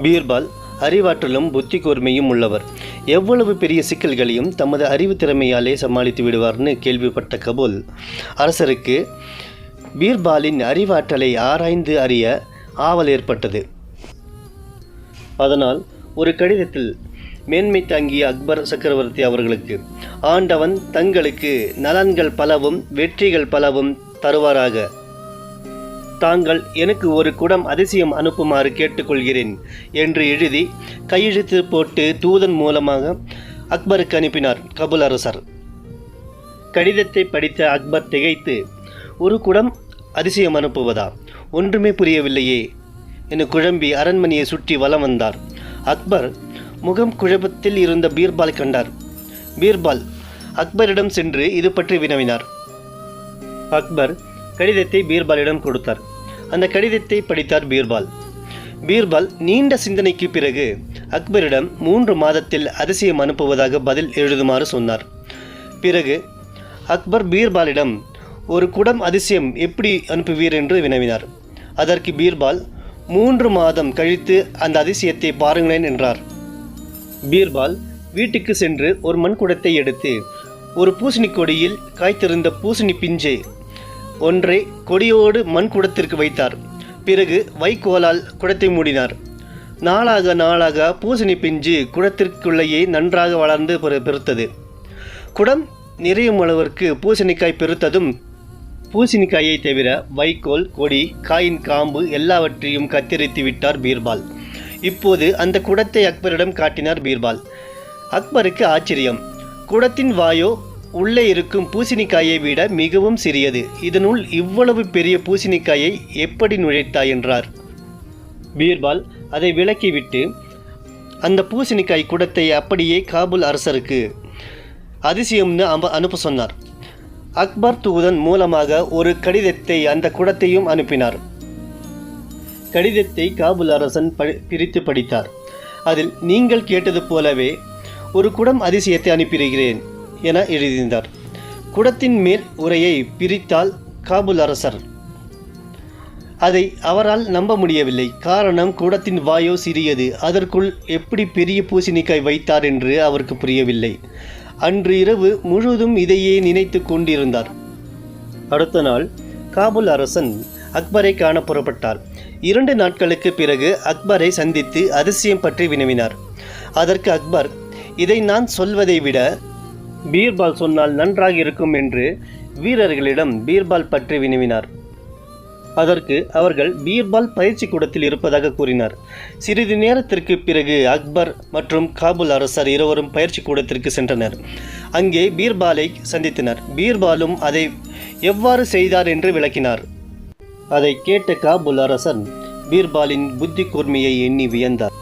பீர்பால் அறிவாற்றலும் புத்தி கூர்மையும் உள்ளவர். எவ்வளவு பெரிய சிக்கல்களையும் தமது அறிவு திறமையாலே சமாளித்து விடுவார்னு கேள்விப்பட்ட கபூல் அரசருக்கு பீர்பாலின் அறிவாற்றலை ஆராய்ந்து அறிய ஆவல் ஏற்பட்டது. அதனால் ஒரு கடிதத்தில் மேன்மை தாங்கிய அக்பர் சக்கரவர்த்தி அவர்களுக்கு, ஆண்டவன் தங்களுக்கு நலன்கள் பலவும் வெற்றிகள் பலவும் தருவாராக. தாங்கள் எனக்கு ஒரு குடம் அதிசயம் அனுப்புமாறு கேட்டுக்கொள்கிறேன் என்று எழுதி கையெழுத்து போட்டு தூதன் மூலமாக அக்பருக்கு அனுப்பினார் கபூல் அரசர். கடிதத்தை படித்த அக்பர் திகைத்து, ஒரு குடம் அதிசயம் அனுப்புவதா, ஒன்றுமே புரியவில்லையே என குழம்பி அரண்மனையை சுற்றி வலம் வந்தார். அக்பர் முகம் குழப்பத்தில் இருந்த பீர்பால் கண்டார். பீர்பால் அக்பரிடம் சென்று இது பற்றி வினவினார். அக்பர் கடிதத்தை பீர்பாலிடம் கொடுத்தார். அந்த கடிதத்தை படித்தார் பீர்பால். பீர்பால் நீண்ட சிந்தனைக்கு பிறகு அக்பரிடம் 3 மாதத்தில் அதிசயம் அனுப்புவதாக பதில் எழுதுமாறு சொன்னார். பிறகு அக்பர் பீர்பாலிடம் ஒரு குடம் அதிசயம் எப்படி அனுப்புவீர் என்று வினவினார். அதற்கு பீர்பால் 3 மாதம் கழித்து அந்த அதிசயத்தை பாருங்களேன் என்றார். பீர்பால் வீட்டுக்கு சென்று ஒரு மண்குடத்தை எடுத்து ஒரு பூசணி கொடியில் காய்த்திருந்த பூசணி பிஞ்சை ஒன்றை கொடியோடு மண்குடத்திற்கு வைத்தார். பிறகு வைக்கோலால் குடத்தை மூடினார். நாளாக பூசணி பிஞ்சு குடத்திற்குள்ளேயே நன்றாக வளர்ந்து பெருத்தது. குடம் நிறையும் அளவிற்கு பூசணிக்காய் பெருத்ததும் பூசணிக்காயை தவிர வைக்கோல், கொடி, காயின் காம்பு எல்லாவற்றையும் கத்தரித்து விட்டார் பீர்பால். இப்போது அந்த குடத்தை அக்பரிடம் காட்டினார் பீர்பால். அக்பருக்கு ஆச்சரியம். குடத்தின் வாயோ உள்ளே இருக்கும் பூசணிக்காயை விட மிகவும் சிறியது. இதனுள் இவ்வளவு பெரிய பூசணிக்காயை எப்படி நுழைத்தாய் என்றார். பீர்பால் அதை விலக்கிவிட்டு அந்த பூசணிக்காய் குடத்தை அப்படியே காபூல் அரசருக்கு அதிசயம்னு அனுப்ப சொன்னார். அக்பர் தூதன் மூலமாக ஒரு கடிதத்தை அந்த குடத்தையும் அனுப்பினார். கடிதத்தை காபூல் அரசன் பிரித்து படித்தார். அதில், நீங்கள் கேட்டது போலவே ஒரு குடம் அதிசயத்தை அனுப்பியிருக்கிறேன் என எழுதினார். குடத்தின் மேல் உரையை பிரித்தால் காபூல் அரசர் அதை அவரால் நம்ப முடியவில்லை. காரணம், குடத்தின் வாயோ சிறியது. அதற்குள் எப்படி பெரிய பூசணிக்காய் வைத்தார் என்று அவருக்கு புரியவில்லை. அன்று இரவு முழுவதும் இதையே நினைத்து கொண்டிருந்தார். அடுத்த நாள் காபூல் அரசன் அக்பரை காண புறப்பட்டார். 2 நாட்களுக்கு பிறகு அக்பரை சந்தித்து அதிசயம் பற்றி வினவினார். அதற்கு அக்பர், இதை நான் சொல்வதை விட பீர்பால் சொன்னால் நன்றாக இருக்கும் என்று வீரர்களிடம் பீர்பால் பற்றி வினவினார். அதற்கு அவர்கள் பீர்பால் பயிற்சி கூடத்தில் இருப்பதாக கூறினார். சிறிது நேரத்திற்கு பிறகு அக்பர் மற்றும் காபூல் அரசர் இருவரும் பயிற்சி கூடத்திற்கு சென்றனர். அங்கே பீர்பாலை சந்தித்தனர். பீர்பாலும் அதை எவ்வாறு செய்தார் என்று விளக்கினார். அதை கேட்ட காபூல் அரசன் பீர்பாலின் புத்தி கூர்மையை எண்ணி வியந்தார்.